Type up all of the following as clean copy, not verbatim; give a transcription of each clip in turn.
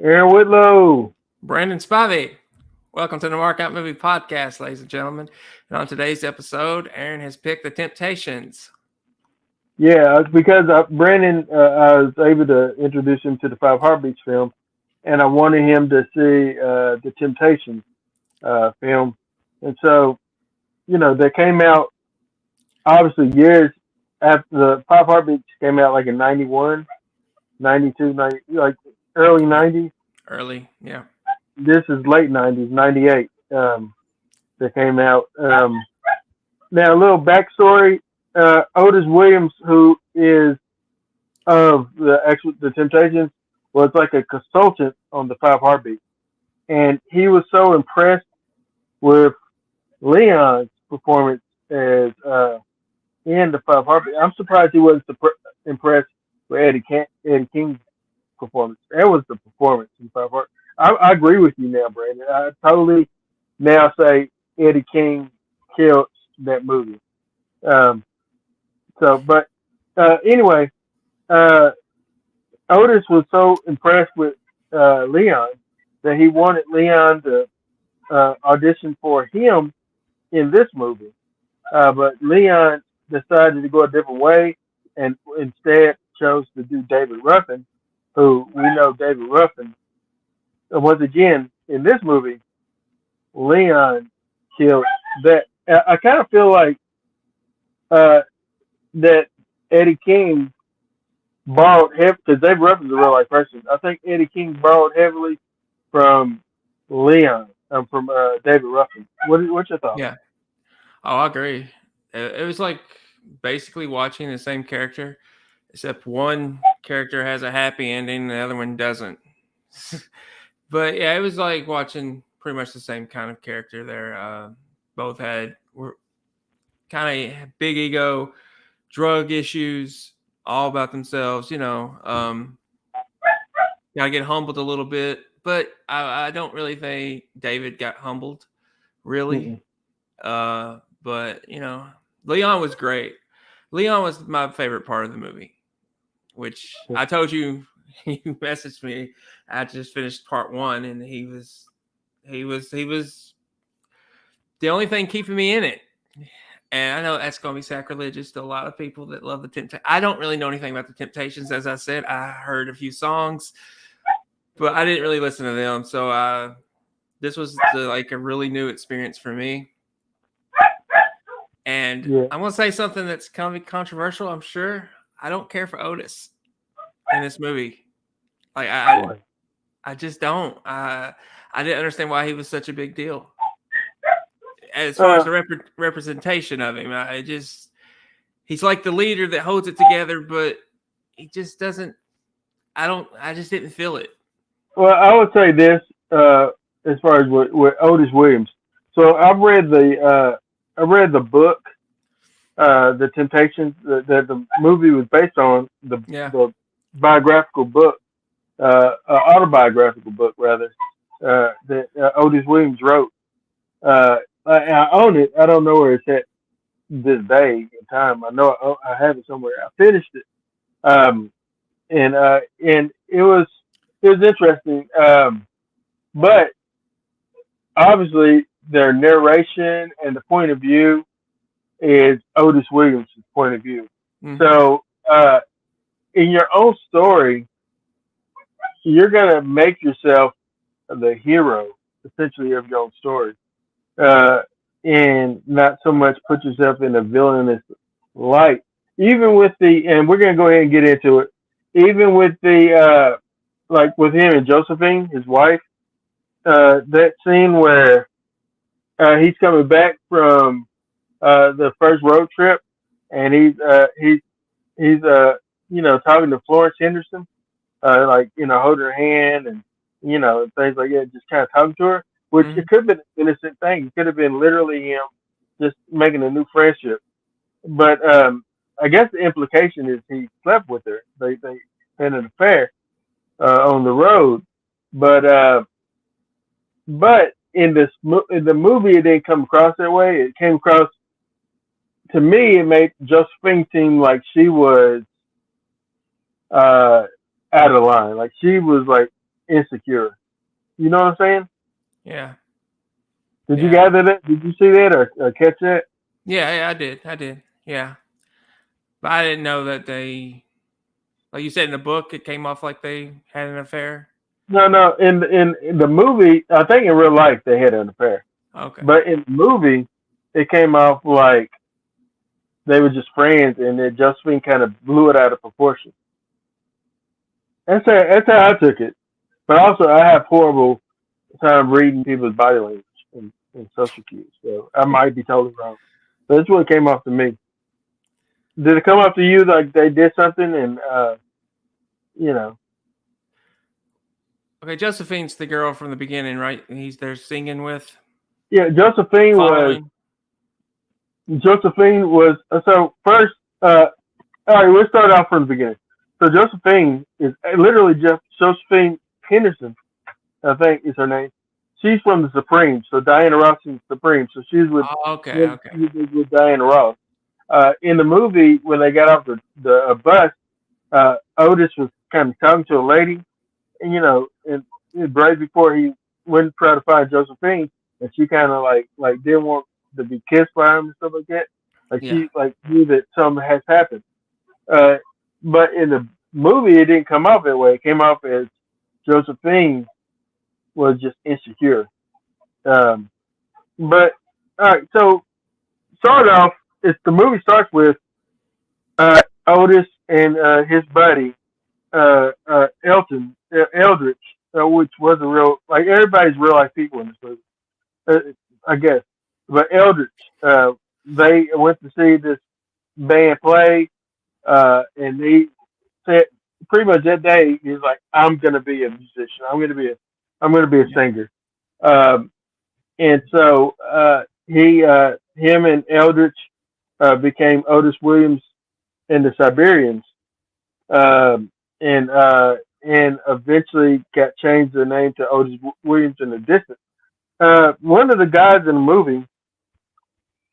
Aaron Whitlow. Brandon Spivey. Welcome to the Markout Movie Podcast, ladies and gentlemen. And on today's episode, Aaron has picked The Temptations. Yeah, it's because Brandon, I was able to introduce him to the Five Heartbeats film, and I wanted him to see the Temptations film. And so, they came out obviously years after the Five Heartbeats came out, like in 91, 92, 90, like early 90s. Early, yeah. This is late 90s, 98. That came out. Now, a little backstory. Otis Williams, who is of the Temptations, was like a consultant on the Five Heartbeats, and he was so impressed with Leon's performance as in the Five Heartbeats. I'm surprised he wasn't impressed with Eddie King's performance. That was the performance in Five Heartbeats. I agree with you now, Brandon. I totally now say Eddie King killed that movie. Um, anyway, uh, Otis was so impressed with Leon that he wanted Leon to audition for him in this movie. But Leon decided to go a different way and instead chose to do David Ruffin, who we know David Ruffin. Once again, in this movie, Leon killed that. I kind of feel like uh, that Eddie King borrowed heavily, because David Ruffin's a real life person. I think Eddie King borrowed heavily from Leon, from David Ruffin. What's your thought? Yeah. Oh, I agree. It was like basically watching the same character, except one character has a happy ending and the other one doesn't. But yeah, it was like watching pretty much the same kind of character there. Both were kind of big ego, drug issues, all about themselves, gotta get humbled a little bit, but I don't really think David got humbled, really. But Leon was great. Leon was my favorite part of the movie, which I told you. You messaged me. I just finished part one, and he was the only thing keeping me in it. And I know that's going to be sacrilegious to a lot of people that love the Temptations. I don't really know anything about the Temptations. As I said, I heard a few songs, but I didn't really listen to them. So this was like a really new experience for me. And I'm going to say something that's kind of controversial, I'm sure. I don't care for Otis in this movie. Like, I just don't. I didn't understand why he was such a big deal. As far as the representation of him, he's like the leader that holds it together, but he just doesn't. I just didn't feel it. Well, I would say this as far as with Otis Williams. So I read the book, The Temptations, that the movie was based on, the biographical book, autobiographical book rather, that Otis Williams wrote. I own it. I don't know where it's at this day in time. I know I have it somewhere. I finished it, and it was interesting. But obviously, their narration and the point of view is Otis Williams' point of view. Mm-hmm. So, in your own story, you're gonna make yourself the hero, essentially, of your own story. And not so much put yourself in a villainous light. Even with and we're going to go ahead and get into it, even with like with him and Josephine, his wife, that scene where he's coming back from the first road trip, and he's talking to Florence Henderson, holding her hand and, things like that, just kind of talking to her. Which it could have been an innocent thing. It could have been literally him just making a new friendship. But I guess the implication is he slept with her. They had an affair on the road. But in the movie, it didn't come across that way. It came across, to me, it made Josephine seem like she was out of line. Like she was like insecure. You know what I'm saying? Yeah. Did you Yeah. gather that? Did you see that or catch that? Yeah, I did. Yeah. But I didn't know that they, like you said in the book, it came off like they had an affair. No, no. In the movie, I think in real life they had an affair, Okay. but in the movie, it came off like they were just friends, and then Josephine kind of blew it out of proportion. That's how I took it. But also, I have horrible time reading people's body language and social cues, so I might be totally wrong. But that's what came off to me. Did it come off to you like they did something and you know? Okay, Josephine's the girl from the beginning, right? He's there singing with, Yeah, following. Josephine was so first. All right, let's start off from the beginning. So Josephine is literally just Josephine Henderson, I think is her name. She's from the Supremes, so Diana Ross is Supreme. So she's Oh, okay, okay. with Diana Ross. In the movie, when they got off the bus, Otis was kind of talking to a lady, and and right before he went to try to find Josephine, and she kind of like didn't want to be kissed by him and stuff like that. Like Yeah. she like knew that something has happened. Uh, but in the movie, it didn't come off that way. It came off as Josephine was just insecure. Um, but all right, so start off. It's the movie starts with Otis and his buddy Elton Eldridge, which was a real like everybody's real life people in this movie, I guess. But Eldridge, they went to see this band play, and they said pretty much that day he was like, "I'm gonna be a musician. I'm gonna be a Yeah. singer." And so him and Eldridge became Otis Williams and the Siberians, um, and eventually got changed their name to Otis Williams and the Distance. One of the guys in the movie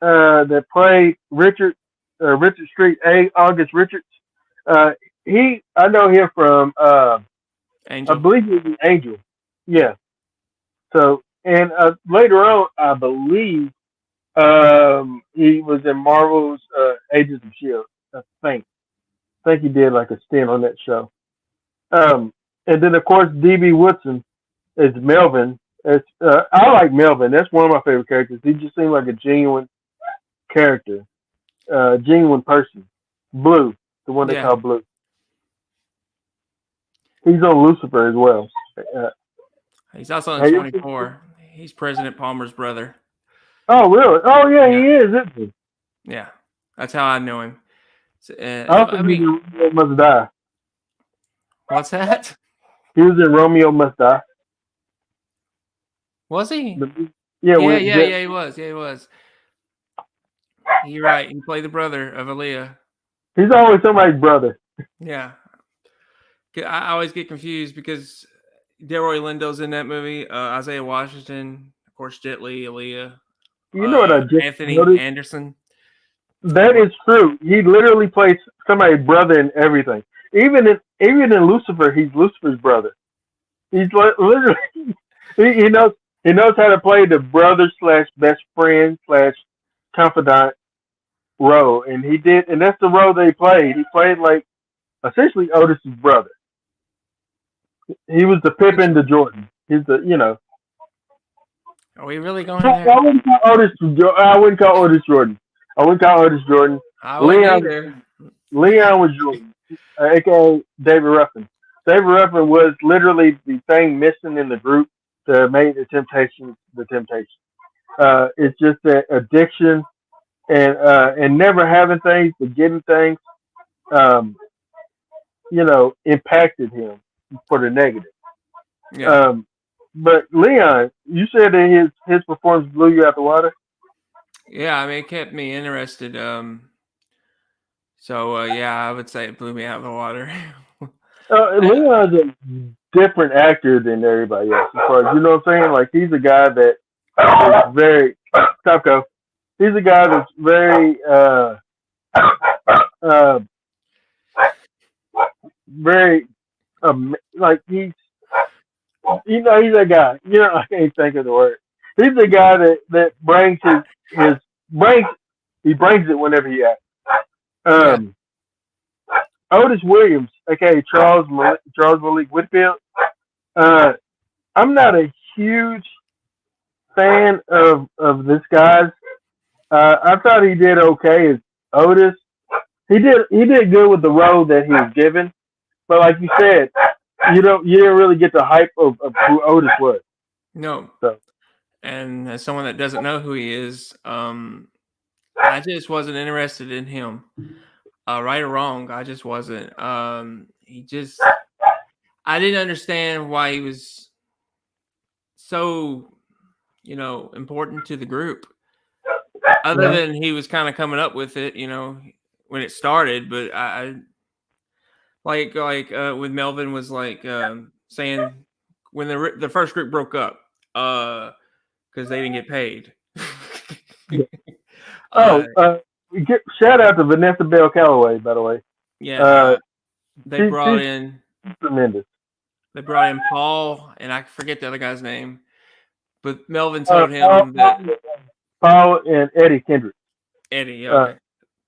that played Richard Street A. August Richards. Uh, I know him from I Angel. believe he was an Angel. Yeah. So and later on, I believe he was in Marvel's Agents of Shield. I think he did like a stint on that show. And then of course DB Woodson is Melvin. I like Melvin. That's one of my favorite characters. He just seemed like a genuine character, genuine person. Blue, the one they Yeah. call Blue. He's on Lucifer as well. Uh, He's also in hey, 24. He's President Palmer's brother. oh, really? Oh, yeah, Yeah. he is, isn't he? Yeah. That's how I know him. So, I also I think mean, Romeo Must Die. what's that? He was in Romeo Must Die. Was he? Yeah, Yeah, he was. Yeah, he was. You're right. He played the brother of Aaliyah. he's always somebody's brother. Yeah. I always get confused because Delroy Lindo's in that movie. Isaiah Washington, of course, Jet Li, Aaliyah, You know what I just Anthony noticed? Anderson. That is true. He literally plays somebody's brother in everything. Even in Lucifer, he's Lucifer's brother. He's literally he knows how to play the brother slash best friend slash confidant role, and he did, and that's the role that he played. He played like essentially Otis's brother. He was the Pippin to Jordan. He's the. Are we really going I there? wouldn't call Otis. I wouldn't call Otis Jordan. I wouldn't call Otis Jordan. I wouldn't either. Leon was Jordan, aka David Ruffin. David Ruffin was literally the thing missing in the group to make the Temptations the Temptations. It's just that addiction and never having things, but getting things, um, impacted him for the negative. Yeah. But Leon, you said that his performance blew you out the water. Yeah, I mean, it kept me interested. So yeah, I would say it blew me out of the water. Leon's a different actor than everybody else, as far as you know what I'm saying. Like he's a guy that is very Topco. He's a guy that's very very like he's that guy. I can't think of the word. He's the guy that brings his brings he brings it whenever he acts. Yeah. Um, Otis Williams, aka Charles Malik Whitfield. I'm not a huge fan of this guy's. I thought he did okay as Otis. He did good with the role that he was given, but like you said, you didn't really get the hype of who Otis was. No. So And as someone that doesn't know who he is, I just wasn't interested in him. Right or wrong, I just wasn't. I didn't understand why he was so, important to the group. Other than he was kind of coming up with it, when it started. But I like with Melvin was like saying when the first group broke up, because they didn't get paid. shout out to Vanessa Bell Calloway, by the way. Yeah, they brought she's in tremendous. They brought in Paul, and I forget the other guy's name, but Melvin told him that Paul and Eddie Kendrick. Eddie, okay.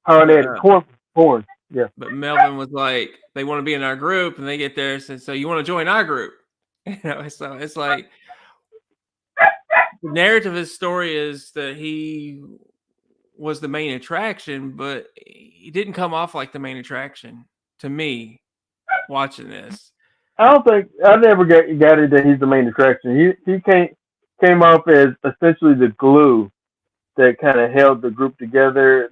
Paul and Eddie Corn. Yeah. But Melvin was like, they want to be in our group, and they get there and said, "So you want to join our group?" So it's like the narrative of his story is that he was the main attraction, but he didn't come off like the main attraction to me watching this. I never got it that he's the main attraction. He came off as essentially the glue that kind of held the group together.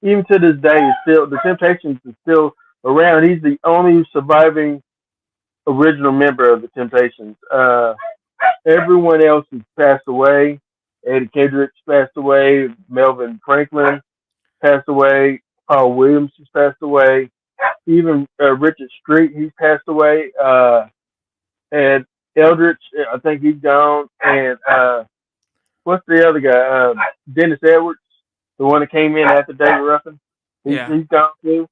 Even to this day, the Temptations is still around. He's the only surviving original member of the Temptations. Everyone else has passed away. Eddie Kendricks passed away. Melvin Franklin passed away. Paul Williams has passed away. Even Richard Street, he's passed away. And Eldridge, I think he's gone. And what's the other guy? Dennis Edwards, the one that came in after David Ruffin. He's gone too.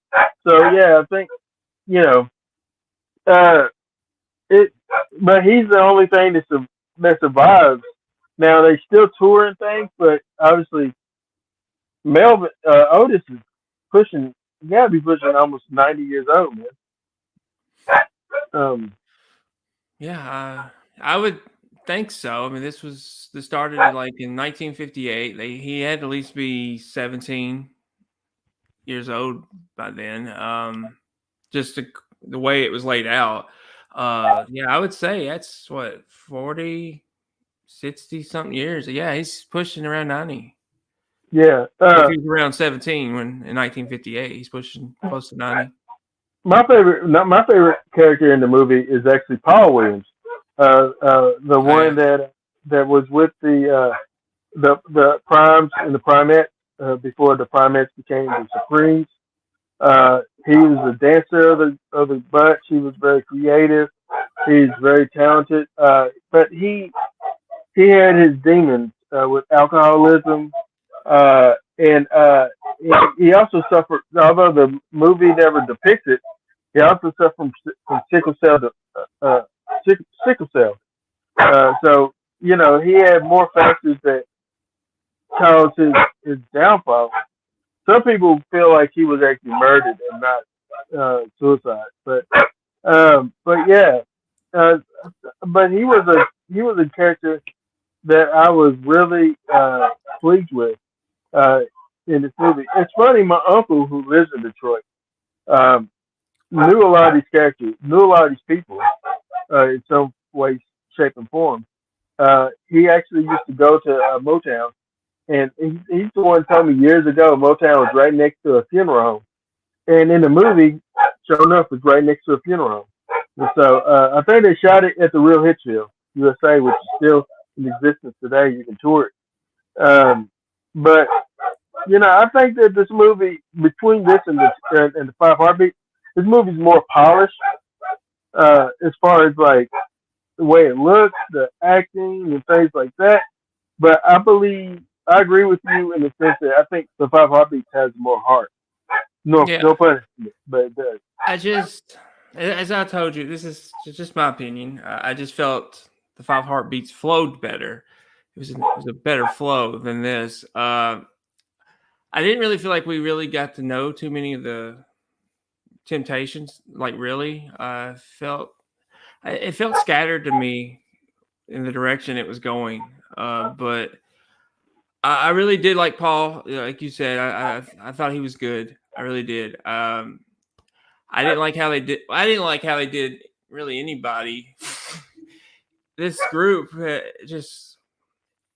So yeah, I think but he's the only thing that survives. Now they still tour and things, but obviously Otis is pushing. You gotta be pushing almost 90 years old, man. Yeah, I would think so. I mean, this started like in 1958. He had to at least be 17 years old by then. Just the way it was laid out. Yeah, I would say that's what 40, 60 something years. Yeah, he's pushing around 90. Yeah, if he was around 17 in 1958, he's pushing close to 90. My favorite character in the movie is actually Paul Williams, the one that was with the Primes and the Primettes before the Primettes became the Supremes. He was a dancer of the bunch. He was very creative. He's very talented, but he had his demons with alcoholism, and he also suffered. Although the movie never depicts it, he also suffered from sickle cell. Sickle cell. So he had more factors that caused his downfall. Some people feel like he was actually murdered and not suicide, but yeah, but he was a character that I was really pleased with in this movie. It's funny, my uncle who lives in Detroit knew a lot of these characters, knew a lot of these people in some way, shape, and form. He actually used to go to Motown. And he's the one who told me years ago Motown was right next to a funeral home. And in the movie, sure enough, it's right next to a funeral home. And so I think they shot it at the Real Hitchfield, USA, which is still in existence today. You can tour it. But, I think that this movie, between this and the Five Heartbeats, this movie's more polished as far as like the way it looks, the acting, and things like that. But I agree with you in the sense that I think the Five Heartbeats has more heart. No pun, but it does. as I told you, this is just my opinion. I just felt the Five Heartbeats flowed better. It was a better flow than this. I didn't really feel like we really got to know too many of the Temptations. Like really, it felt scattered to me in the direction it was going. But I really did like Paul. Like you said, I thought he was good. I really did. I didn't like how they did. I didn't like how they did really anybody. This group just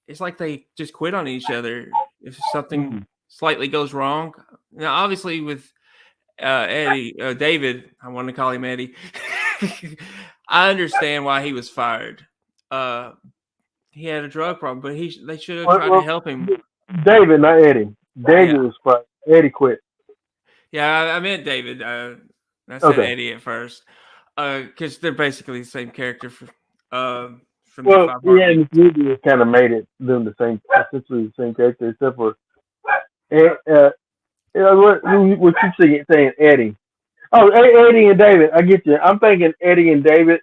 it's like they just quit on each other if something slightly goes wrong. Now, obviously, with Eddie David, I want to call him Eddie. I understand why he was fired. He had a drug problem, but they should have tried to help him. David, not Eddie. David was fired. Eddie quit. Yeah, I meant David. I said Eddie at first because they're basically the same character from the Five Heartbeats. And this movie kind of made it them essentially the same character, except for what you saying Eddie. Oh, Eddie and David. I get you. I'm thinking Eddie and David.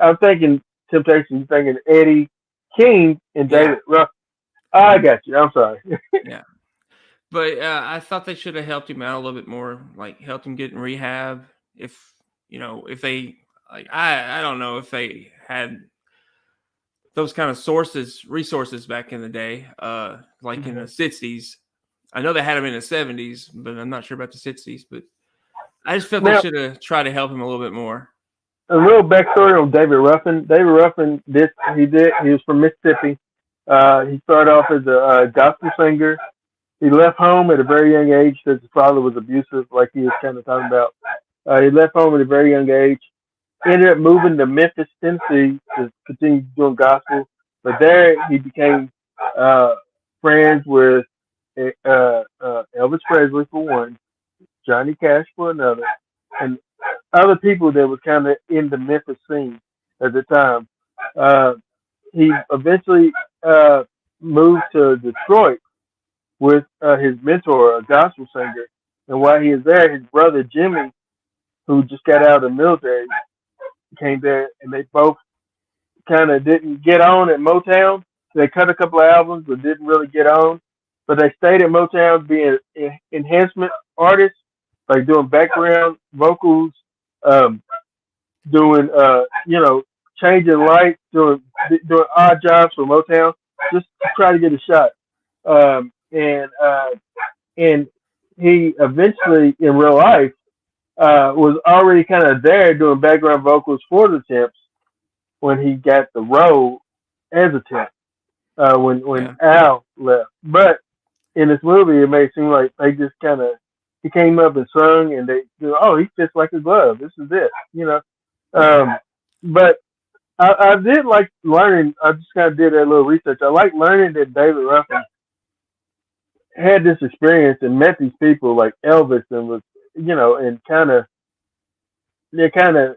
I'm thinking Temptation. You're thinking Eddie King and David Ruffin. I got you. I'm sorry. Yeah. But I thought they should have helped him out a little bit more, like helped him get in rehab. If they I don't know if they had those kind of resources back in the day, like in the 60s. I know they had them in the 70s, but I'm not sure about the 60s. But I just felt they should have tried to help him a little bit more. A little backstory on David Ruffin. David Ruffin he was from Mississippi. He started off as a gospel singer. He left home at a very young age because his father was abusive, like he was kind of talking about. He left home at a very young age. Ended up moving to Memphis, Tennessee to continue doing gospel. But there he became friends with Elvis Presley for one, Johnny Cash for another, and other people that was kind of in the Memphis scene at the time. He eventually moved to Detroit with his mentor, a gospel singer. And while he was there, his brother Jimmy, who just got out of the military, came there, and they both kind of didn't get on at Motown. They cut a couple of albums, but didn't really get on. But they stayed at Motown being enhancement artists, like doing background vocals, doing changing lights, doing odd jobs for Motown, just to try to get a shot. And he eventually, in real life, was already kind of there doing background vocals for the Temps when he got the role as a Temp. When Al left, but in this movie, it may seem like they just kind of he came up and sung, and he fits like a glove. This is it, But I did like learning. I just kind of did a little research. I like learning that David Ruffin had this experience and met these people like Elvis, and was and it kind of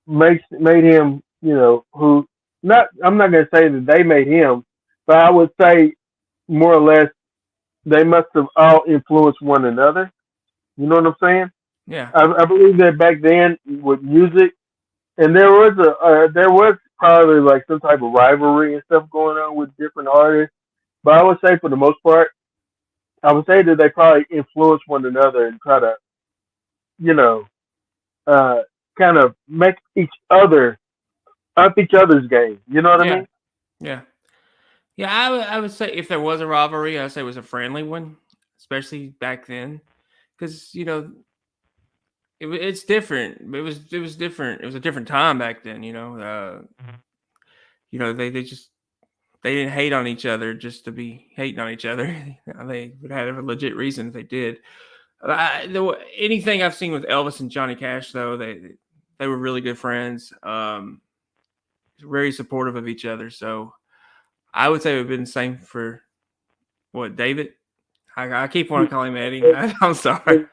made him who. I'm not going to say that they made him, but I would say more or less they must have all influenced one another. You know what I'm saying? Yeah. I believe that back then with music, and there was probably like some type of rivalry and stuff going on with different artists. But I would say for the most part, I would say that they probably influenced one another and try to, kind of make up each other's game. You know what I mean? Yeah. Yeah, I would say if there was a rivalry, I would say it was a friendly one, especially back then, because it's different. It was different. It was a different time back then. They didn't hate on each other just to be hating on each other. They would have a legit reason if they did. Anything I've seen with Elvis and Johnny Cash, though, they were really good friends. Very supportive of each other. So I would say it would have been the same for David. I keep wanting to call him Eddie. I'm sorry.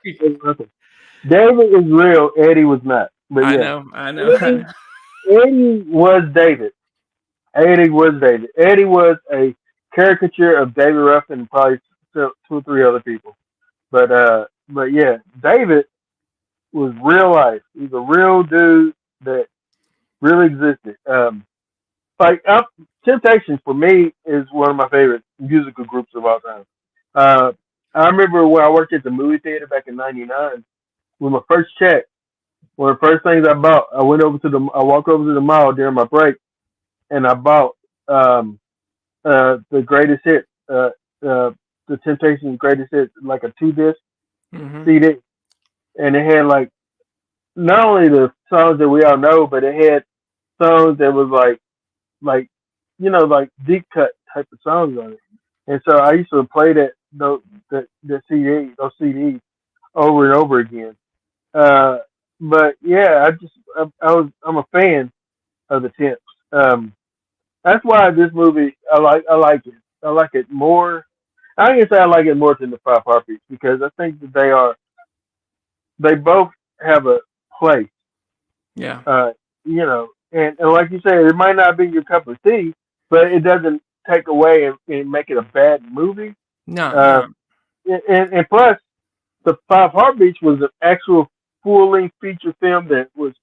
David is real. Eddie was not. But I know. Eddie was David. Eddie was a caricature of David Ruffin and probably 2 or 3 other people. But yeah, David was real life. He's a real dude that really existed. Like Temptations for me is one of my favorite musical groups of all time. Uh, I remember when I worked at the movie theater back in '99 with my first check. One of the first things I bought, I walked over to the mall during my break, and I bought um, the greatest hit, the Temptations greatest hit, like a 2 disc Hmm. CD, and it had like not only the songs that we all know, but it had songs that was like like deep cut type of songs on it. And so I used to play the CD those CDs over and over again. Uh, but yeah, I'm a fan of the Temps. Um, that's why this movie I like it. I like it more. I can say I like it more than the Five Heartbeats because I think that they both have a place. Yeah. Uh, and like you said, it might not be your cup of tea, but it doesn't take away and make it a bad movie. No, Uh, no. and plus, the Five Heartbeats was an actual full length feature film that was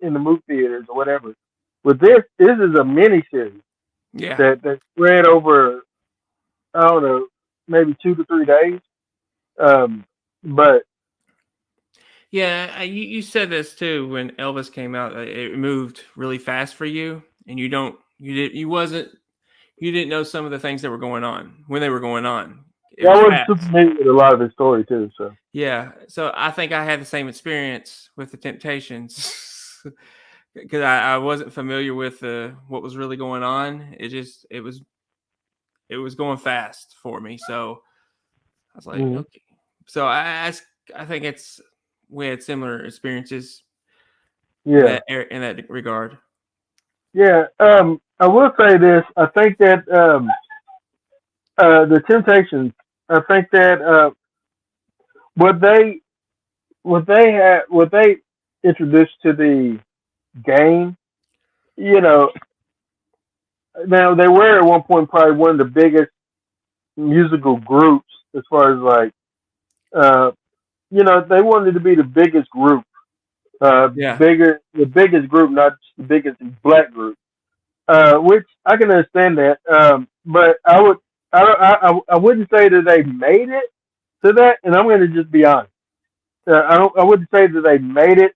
in the movie theaters or whatever. With this is a mini series Yeah. that spread over I don't know maybe 2 to 3 days. But Yeah, you said this too when Elvis came out. It moved really fast for you, and you didn't know some of the things that were going on when they were going on. It yeah, was I wasn't too fast. familiar with a lot of his story too. So Yeah, so I think I had the same experience with the Temptations because I wasn't familiar with what was really going on. It was going fast for me, so I was like, mhm. okay. So I think it's we had similar experiences in Yeah, in that regard. yeah. I will say this. I think that the Temptations. I think that what they what they introduced to the game. You know, now they were at one point probably one of the biggest musical groups as far as like uh, they wanted to be the biggest group, Yeah, the biggest group, not just the biggest black group. Which I can understand that. But I wouldn't say that they made it to that, and I'm going to just be honest. I wouldn't say that they made it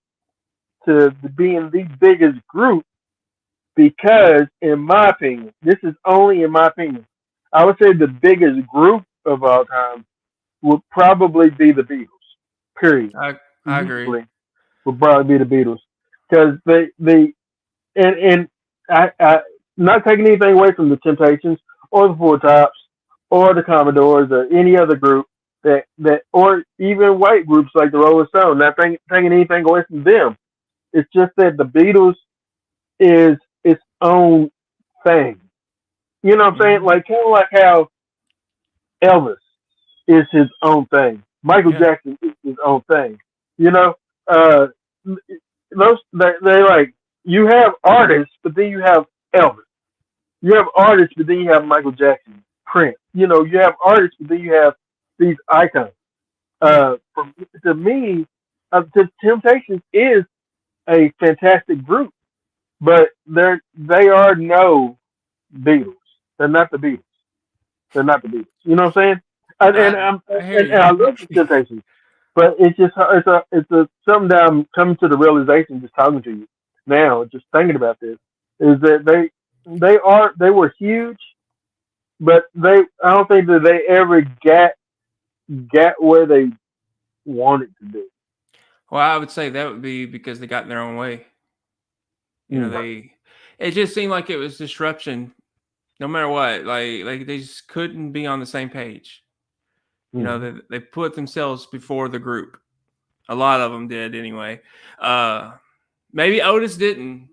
to being the biggest group because, in my opinion, this is only in my opinion, I would say the biggest group of all time would probably be the Beatles. Period. I agree. Musically, would probably be the Beatles because they and I not taking anything away from the Temptations or the Four Tops or the Commodores or any other group that or even white groups like the Rolling Stones. Not taking anything away from them. It's just that the Beatles is its own thing. You know what I'm saying? Hmm. Like kind of like how Elvis is his own thing. Michael Yeah, Jackson is his own thing. You know, uh, they like you have artists, but then you have Elvis. You have artists, but then you have Michael Jackson, Prince. You have artists, but then you have these icons. yeah. For, to me, the Temptations is a fantastic group, but they are no Beatles. They're not the Beatles. They're not the Beatles. You know what I'm saying? And I and, I'm, I hear and you. I love the Temptations, but it's a something that I'm coming to the realization just talking to you now, just thinking about this, is that they were huge, but I don't think that they ever got where they wanted to be. Well, I would say that would be because they got in their own way. You know, Mm. it just seemed like it was disruption no matter what. Like they just couldn't be on the same page. You know, Mm. they put themselves before the group. A lot of them did anyway. Uh, maybe Otis didn't.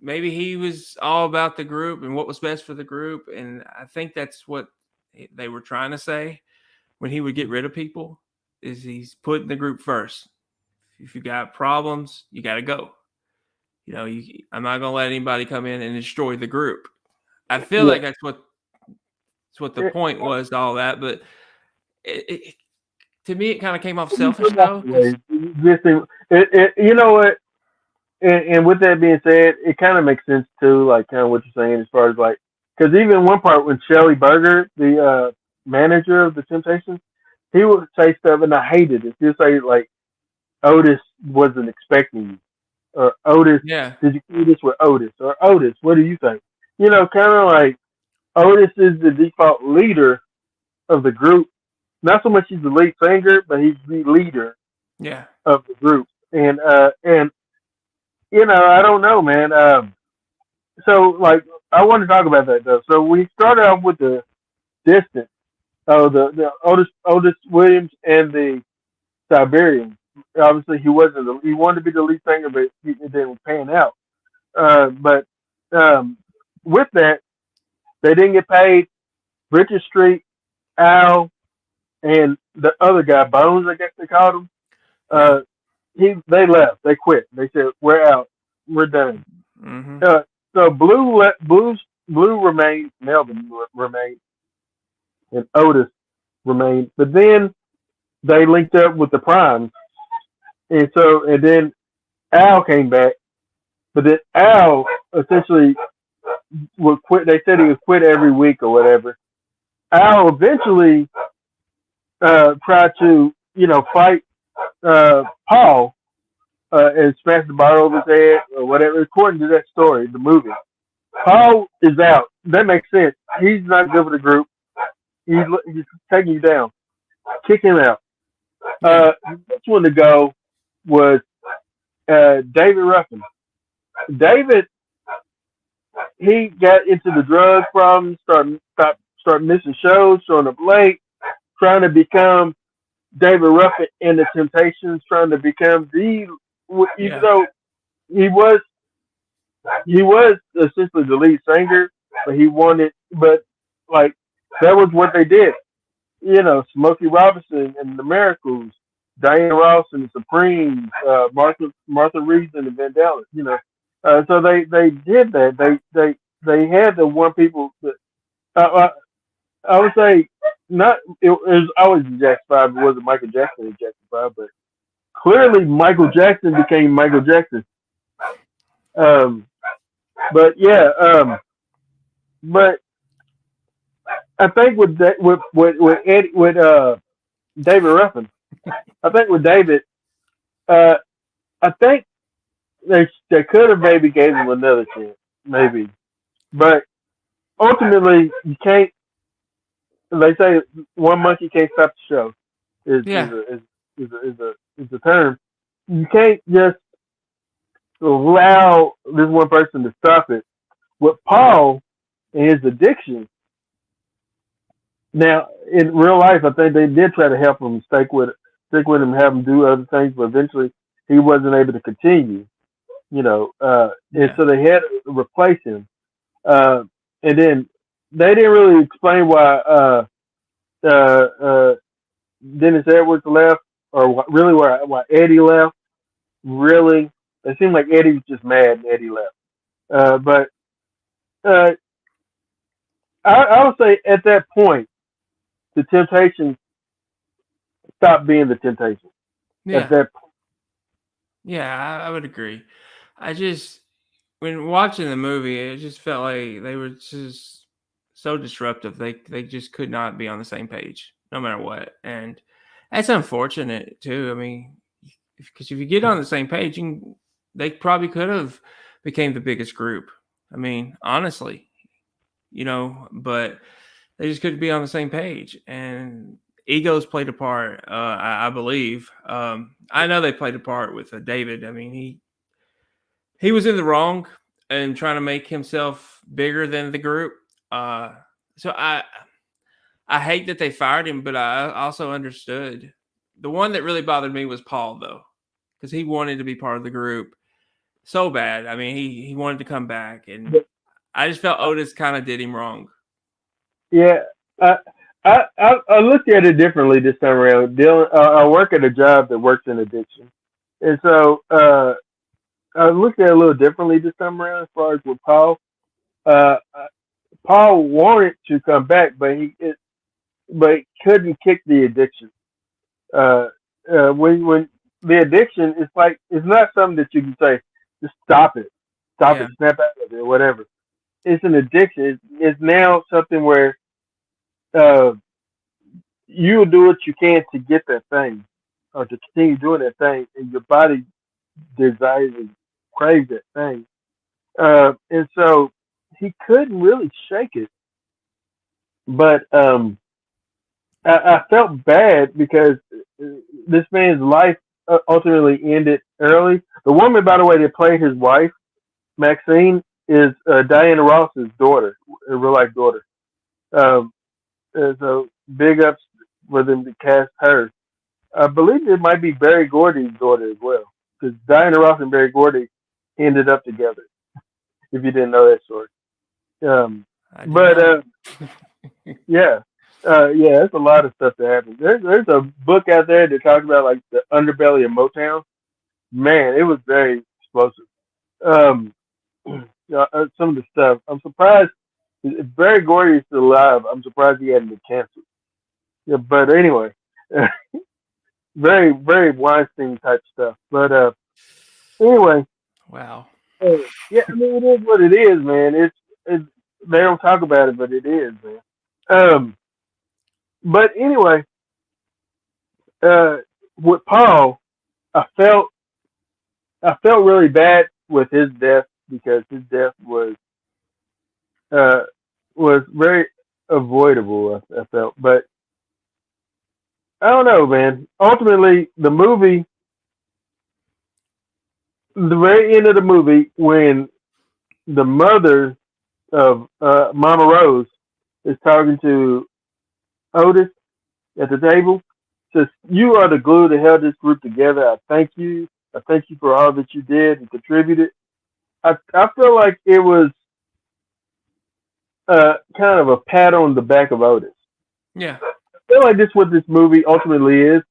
Maybe he was all about the group and what was best for the group. And I think that's what they were trying to say when he would get rid of people is he's putting the group first. If you got problems, you got to go. You know, I'm not going to let anybody come in and destroy the group. I feel Yeah. like that's what the It, point was to all that, but it to me, it kind of came off selfish though. You know what? And with that being said, it kind of makes sense too, like kind of what you're saying as far as like, because even one part when Shelly Berger, the manager of the Temptations, he would say stuff, and I hated it. He'd say like, Otis wasn't expecting you, or Otis, Yeah, did you do this with Otis, or Otis, what do you think? You know, kind of like Otis is the default leader of the group. Not so much he's the lead singer, but he's the leader yeah, of the group. And you know, I don't know, man. So like, I want to talk about that though. So we started off with the distance. Oh, the Otis Williams and the Siberian. Obviously, he wanted to be the lead singer, but it didn't pan out. But with that, they didn't get paid. Richard Street, Al, and the other guy, Bones, I guess they called him. yeah. Uh, they left. They quit. They said, "We're out. We're done." Mm-hmm. So Blue remained. Melvin remained, and Otis remained. But then they linked up with the Primes, and then Al came back. But then Al essentially would quit. They said he would quit every week or whatever. Al eventually tried to, fight Paul and smash the bottle over his head or whatever. According to that story, the movie, Paul is out. That makes sense. He's not good for the group. He's taking you down. Kick him out. Next one to go was David Ruffin. David, he got into the drug problem, start missing shows, showing up late, trying to become David Ruffin in the Temptations, trying to become even though he was essentially the lead singer, but like that was what they did. Smokey Robinson and the Miracles, Diana Ross and the Supremes, Martha Reeves and the Vandellas. So they did that. They had the one people that I would say not. It was always the Jackson Five. It wasn't Michael Jackson in Jackson Five, but clearly Michael Jackson became Michael Jackson. But yeah, but I think with David Ruffin, I think with David, I think they could have maybe gave him another chance, maybe, but ultimately you can't. They say one monkey can't stop the show. Is a term. You can't just allow this one person to stop it. With Paul and his addiction. Now, in real life, I think they did try to help him stick with him, have him do other things, but eventually he wasn't able to continue. And so they had to replace him. And then they didn't really explain why Dennis Edwards left, or why Eddie left. Really, it seemed like Eddie was just mad and Eddie left. But I would say at that point, the Temptations stopped being the Temptations. Yeah. At that point. Yeah, I would agree. When watching the movie, it just felt like they were just so disruptive. They just could not be on the same page, no matter what. And that's unfortunate too. I mean, because if you get on the same page, they probably could have became the biggest group. I mean, honestly, but they just couldn't be on the same page, and egos played a part. I believe. I know they played a part with David. I mean, he was in the wrong and trying to make himself bigger than the group. So I hate that they fired him, but I also understood. The one that really bothered me was Paul, though, because he wanted to be part of the group so bad. I mean, he wanted to come back, and I just felt Otis kind of did him wrong. Yeah, I looked at it differently this time around. I work at a job that works in addiction, and so I looked at it a little differently this time around as far as with Paul. Paul wanted to come back, but he couldn't kick the addiction. When the addiction, it's like it's not something that you can say, just stop Yeah. it, snap out of it, or whatever. It's an addiction. It's now something where uh, you will do what you can to get that thing, or to continue doing that thing, and your body desires and craves that thing. And so he couldn't really shake it, but I felt bad because this man's life ultimately ended early. The woman, by the way, that played his wife, Maxine, is Diana Ross's daughter, a real life daughter. Um, so big ups for them to cast her. I believe it might be Barry Gordy's daughter as well, because Diana Ross and Barry Gordy ended up together. If you didn't know that story, um, I did but not. yeah, yeah, there's a lot of stuff that happens. There's a book out there that talks about like the underbelly of Motown. Man, it was very explosive. Um, some of the stuff. I'm surprised if Barry Gordy is still alive. I'm surprised he hadn't been canceled. Yeah, but anyway, very very Weinstein type stuff. But anyway, Wow. yeah, I mean it is what it is, man. It's they don't talk about it, but it is, man. Um, but anyway, uh, with Paul, I felt I felt really bad with his death because his death uh was very avoidable. I felt, but I don't know, man. Ultimately, the very end of the movie, when the mother of Mama Rose is talking to Otis at the table, says, "You are the glue that held this group together. I thank you. I thank you for all that you did and contributed." I feel like it was kind of a pat on the back of Otis. Yeah. I feel like this what this movie ultimately is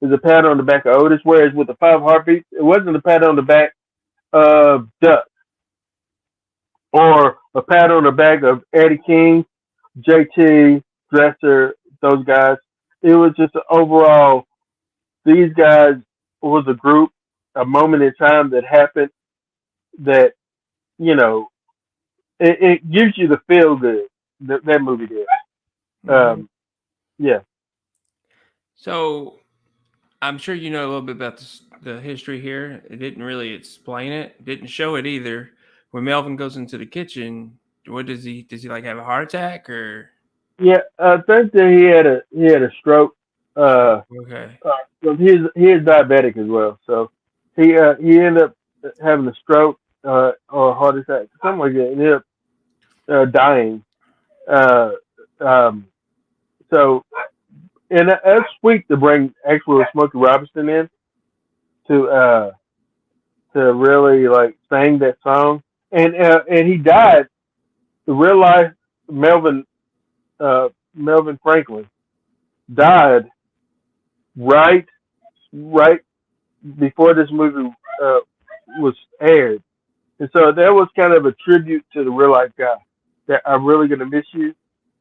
a pat on the back of Otis. Whereas with the Five Heartbeats, it wasn't a pat on the back of Duck or a pat on the back of Eddie King, JT, Dresser, those guys. It was just an overall. These guys was a group, a moment in time that happened that you know it gives you the feel good that movie did. Hmm. Yeah, So I'm sure you know a little bit about the history here. It didn't really explain it. Didn't show it either. When Melvin goes into the kitchen, what does he? Does he like have a heart attack or yeah. I think that he had a stroke. stroke? Okay. 'Cause he is diabetic as well, so he ended up having a stroke or a heart attack, something like that. Ended up dying. Uh, um, so and that's sweet to bring actual Smokey Robinson in to really like sing that song, and he died. The real life Melvin Melvin Franklin died right right before this movie uh, was aired. And so that was kind of a tribute to the real life guy that I'm really gonna miss you.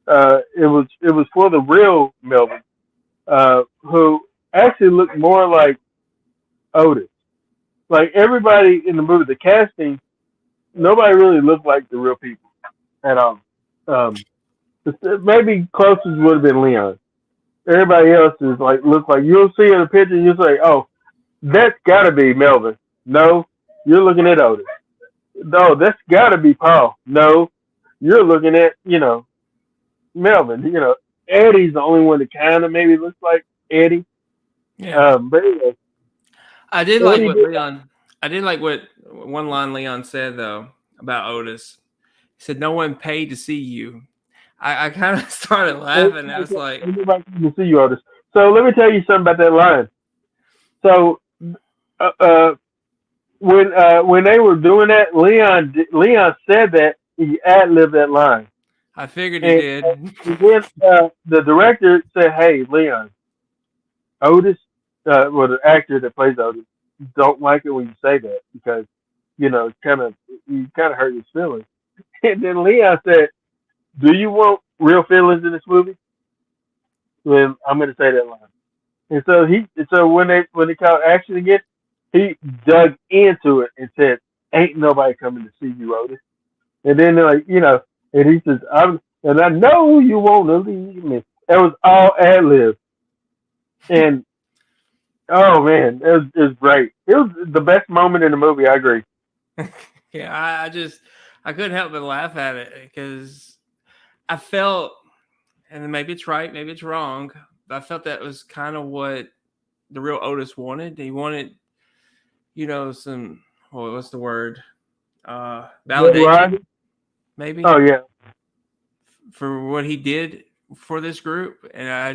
It was for the real Melvin, who actually looked more like Otis. Like everybody in the movie, the casting, nobody really looked like the real people at all. Um, maybe closest would have been Leon. Everybody else is like look like you'll see in the picture and you'll say, "Oh, that's got to be Melvin." No, you're looking at Otis. No, that's got to be Paul. No, you're looking at Melvin. Eddie's the only one that kind of maybe looks like Eddie. Yeah. But anyway, I did like Eddie what did. Leon. I did like what one line Leon said though about Otis. He said, "No one paid to see you." I kind of started laughing. I was like, Everybody can see you, Otis. So let me tell you something about that line. So uh, uh, when they were doing that, Leon said that he ad libbed that line, I figured he and, did. then the director said, "Hey, Leon, Otis, well, the actor that plays Otis, don't like it when you say that because it's you kind of hurt his feelings." And then Leon said, "Do you want real feelings in this movie?" Then I'm going to say that line. And so when they called action again, he dug into it and said, "Ain't nobody coming to see you, Otis." And then they're like, and he says, I know you wanna leave me. It was all ad lib, and oh man, it was great. It was the best moment in the movie. I agree. Yeah, I couldn't help but laugh at it because I felt, and maybe it's right, maybe it's wrong, but I felt that was kind of what the real Otis wanted. He wanted, some, what's the word? Validation, Right? maybe, Oh yeah. for what he did for this group. And I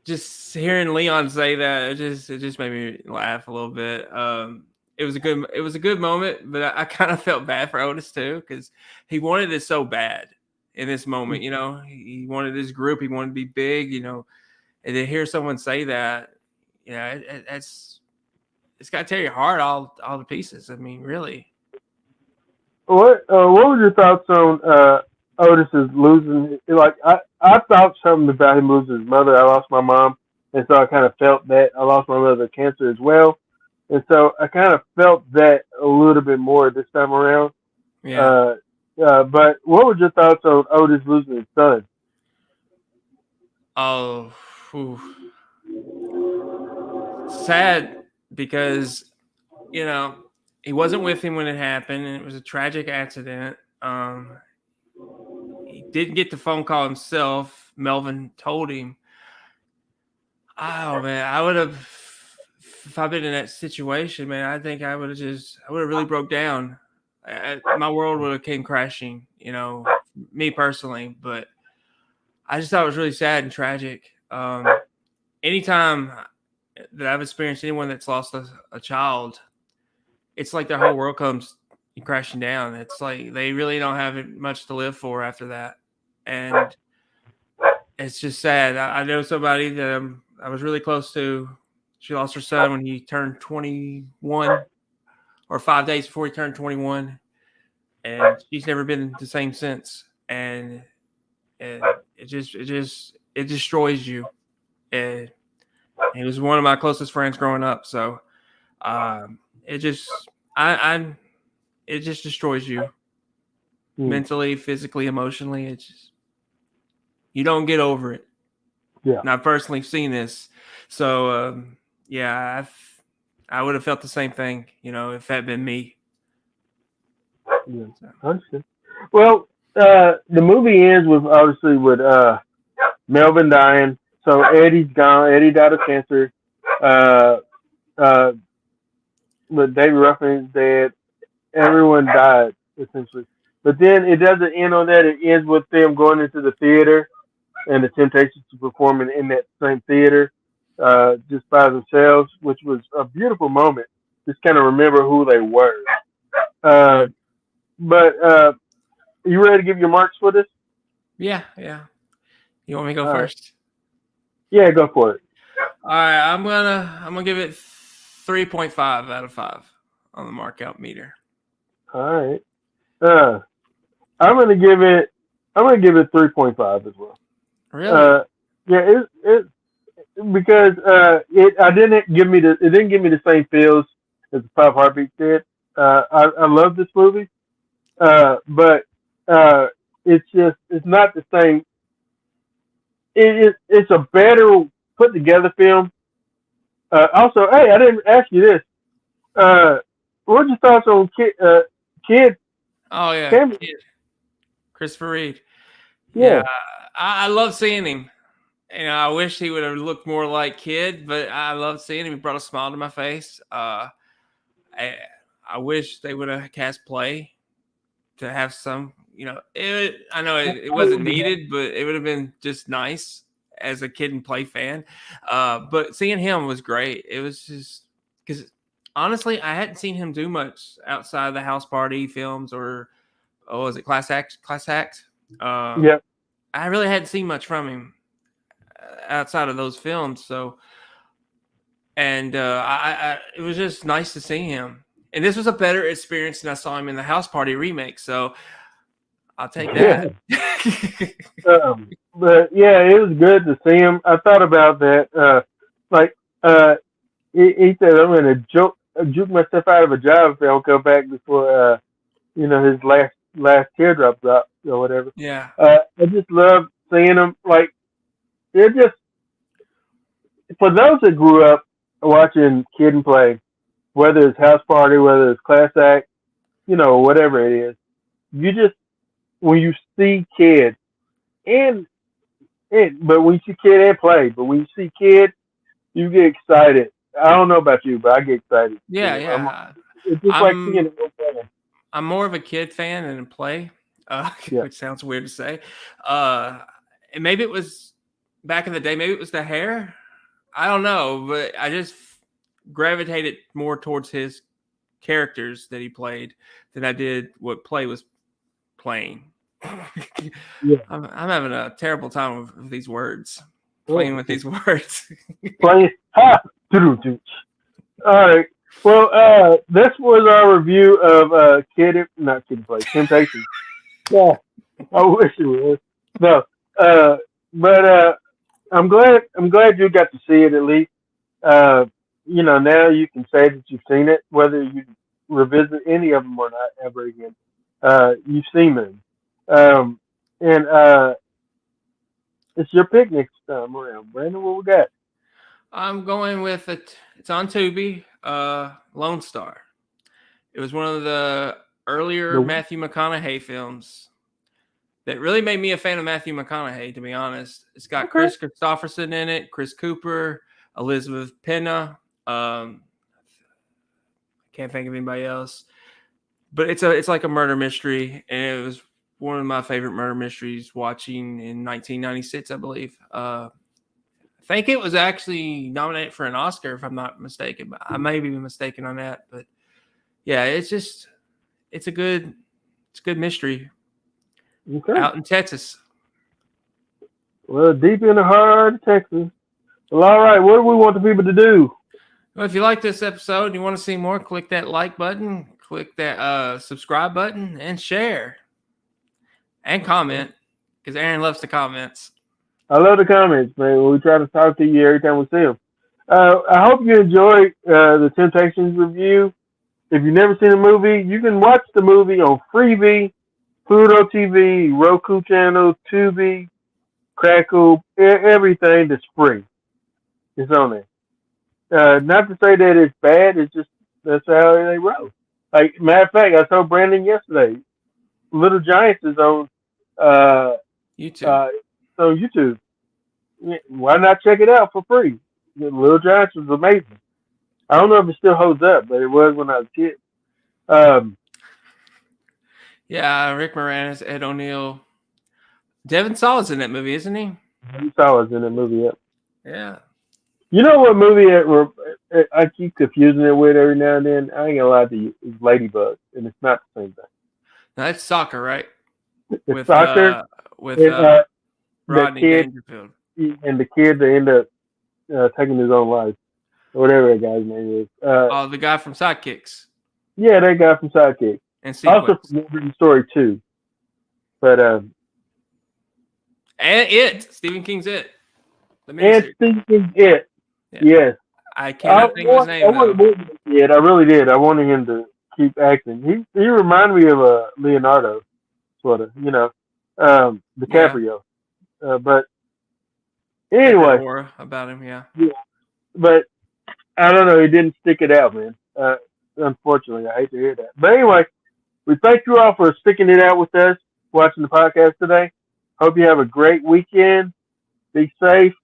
just hearing Leon say that, it just made me laugh a little bit. It was a good moment, but I kind of felt bad for Otis too, because he wanted it so bad in this moment. He wanted his group, he wanted to be big, and to hear someone say that, it's got to tear your heart all to pieces. I mean, really. What was your thoughts on Otis's losing? Like I thought something about him losing his mother. I lost my mom, and so I kind of felt that. I lost my mother to cancer as well, and so I kind of felt that a little bit more this time around. Yeah. But what were your thoughts on Otis losing his son? Oh, whew. Sad because he wasn't with him when it happened, and it was a tragic accident. He didn't get the phone call himself. Melvin told him. Oh man, I would have, if I've been in that situation, man. I think I would have really broke down. My world would have came crashing, me personally. But I just thought it was really sad and tragic. Anytime that I've experienced anyone that's lost a child, it's like their whole world comes crashing down. It's like they really don't have much to live for after that. And it's just sad. I know somebody that I was really close to. She lost her son when he turned 21, or 5 days before he turned 21. And she's never been the same since. And it destroys you. And he was one of my closest friends growing up. So it just destroys you mentally, physically, emotionally. It's just, you don't get over it. Yeah. And I've personally seen this. So I would have felt the same thing, if that had been me. Yeah. Understood. Well, the movie ends with obviously with Melvin dying. So Eddie's gone. Eddie died of cancer. But David Ruffin is dead. Everyone died essentially. But then it doesn't end on that. It ends with them going into the theater and the Temptations to perform in that same theater, just by themselves, which was a beautiful moment. Just kind of remember who they were. But you ready to give your marks for this? Yeah. You want me to go first? Yeah, go for it. All right, I'm gonna give it 3.5 out of 5 on the markout meter. All right. I'm gonna give it 3.5 as well. Really? Yeah, it because it didn't give me the same feels as the Five Heartbeats did. I love this movie, but it's not the same. It's a better put together film. Also, hey, I didn't ask you this. What's your thoughts on Kid? Oh yeah, Cameron? Christopher Reed. Yeah. I love seeing him. I wish he would have looked more like Kid, but I love seeing him. He brought a smile to my face. I wish they would have cast Play to have some. I know it wasn't needed, but it would have been just nice as a Kid and Play fan. But seeing him was great. It was just because honestly, I hadn't seen him do much outside of the House Party films or was it Class Act? Yeah. I really hadn't seen much from him outside of those films. So, and it was just nice to see him. And this was a better experience than I saw him in the House Party remake. So I'll take that. But yeah, it was good to see him. I thought about that. Like, he said, I'm going to juke myself out of a job if I don't come back before, his last teardrop drop or whatever. Yeah. I just love seeing them. Like, they're just, for those that grew up watching Kid and Play, whether it's House Party, whether it's Class Act, whatever it is, you just, when you see Kid, and but when you see Kid and Play, but when you see Kid, you get excited. I don't know about you, but I get excited. Yeah, yeah. It's just like seeing it. I'm more of a Kid fan than a Play, which sounds weird to say. And maybe it was back in the day. Maybe it was the hair. I don't know, but I just gravitated more towards his characters that he played than I did what Play was playing. Yeah. I'm having a terrible time with these words. Playing with these words. Playing. Ha! All right. Well, this was our review of not Kid and Play, Temptations. Yeah, I wish it was. No, but I'm glad you got to see it at least. Now you can say that you've seen it, whether you revisit any of them or not ever again. You've seen them, and it's your picnic time around. Brandon, what we got? I'm going with it. It's on Tubi. Lone Star. It was one of the earlier Matthew McConaughey films that really made me a fan of Matthew McConaughey, to be honest. It's got Chris Christopherson in it, Chris Cooper, Elizabeth Pena. Can't think of anybody else. But it's like a murder mystery, and it was one of my favorite murder mysteries watching in 1996, I believe. I think it was actually nominated for an Oscar, if I'm not mistaken. But I may be mistaken on that. But yeah, it's a good mystery out in Texas. Well, deep in the heart of Texas. Well, all right. What do we want the people to do? Well, if you like this episode and you want to see more, click that like button, click that subscribe button, and share. And comment, because Aaron loves the comments. I love the comments, man. We try to talk to you every time we see them. I hope you enjoyed the Temptations review. If you've never seen the movie, you can watch the movie on Freevee, Pluto TV, Roku channel, Tubi, Crackle, everything that's free. It's on there. Not to say that it's bad. It's just that's how they roll. Like, matter of fact, I told Brandon yesterday, Little Giants is on YouTube. On YouTube. Why not check it out for free? Little Giants was amazing. I don't know if it still holds up, but it was when I was a kid. Yeah, Rick Moranis, Ed O'Neill. Devin Sawa's in that movie, isn't he? Devin Sawa's in that movie, yep. Yeah. You know what movie I keep confusing it with every now and then? I ain't gonna lie to you. It's Ladybug, and it's not the same thing. No, that's soccer, right? It's soccer. With the Rodney kid, Dangerfield. And the kid that ended up taking his own life. Or whatever that guy's name is. The guy from Sidekicks. Yeah, that guy from Sidekicks. And Sequence. Also from Wolverine Story 2. But and It. Stephen King's It. And Stephen King's It. Yeah. Yes. I cannot think of his name. I really did. I wanted him to keep acting. He reminded me of Leonardo, sort of, DiCaprio. Yeah. But anyway. More about him, yeah. But I don't know. He didn't stick it out, man. Unfortunately, I hate to hear that. But anyway, we thank you all for sticking it out with us, watching the podcast today. Hope you have a great weekend. Be safe.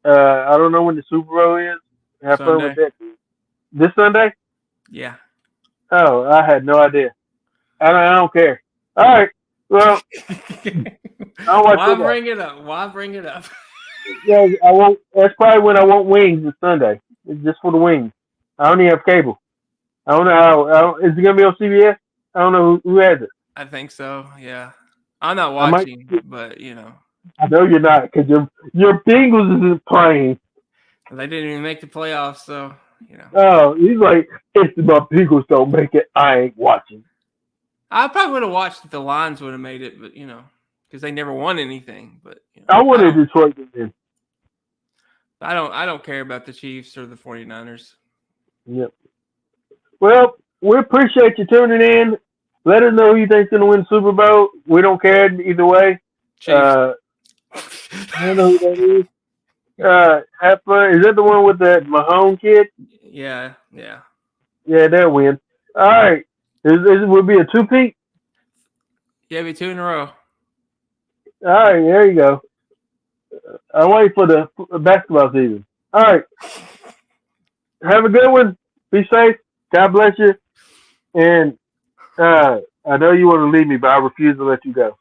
I don't know when the Super Bowl is. Have fun with that. This Sunday? Yeah. Oh, I had no idea. I don't care. All right. Well, Why bring it up? Why bring it up? Yeah, I won't. That's probably when I want wings this Sunday. It's just for the wings. I don't even have cable. I don't know how. Is it gonna be on CBS? I don't know who has it. I think so. Yeah, I'm not watching, but I know you're not because your Bengals isn't playing. They didn't even make the playoffs, so Oh, he's like, if my Bengals don't make it, I ain't watching. I probably would have watched if the Lions would have made it, but because they never won anything. But I wanted Detroit to win. I don't care about the Chiefs or the 49ers. Yep. Well, we appreciate you tuning in. Let us know who you think's going to win the Super Bowl. We don't care either way. Chiefs. I don't know who that is. Have fun. Is that the one with that Mahomes kid? Yeah. Yeah, they'll win. All right. This will be a two-peat. Yeah, it'll be 2 in a row. All right, there you go. I'm waiting for the basketball season. All right. Have a good one. Be safe. God bless you. And I know you want to leave me, but I refuse to let you go.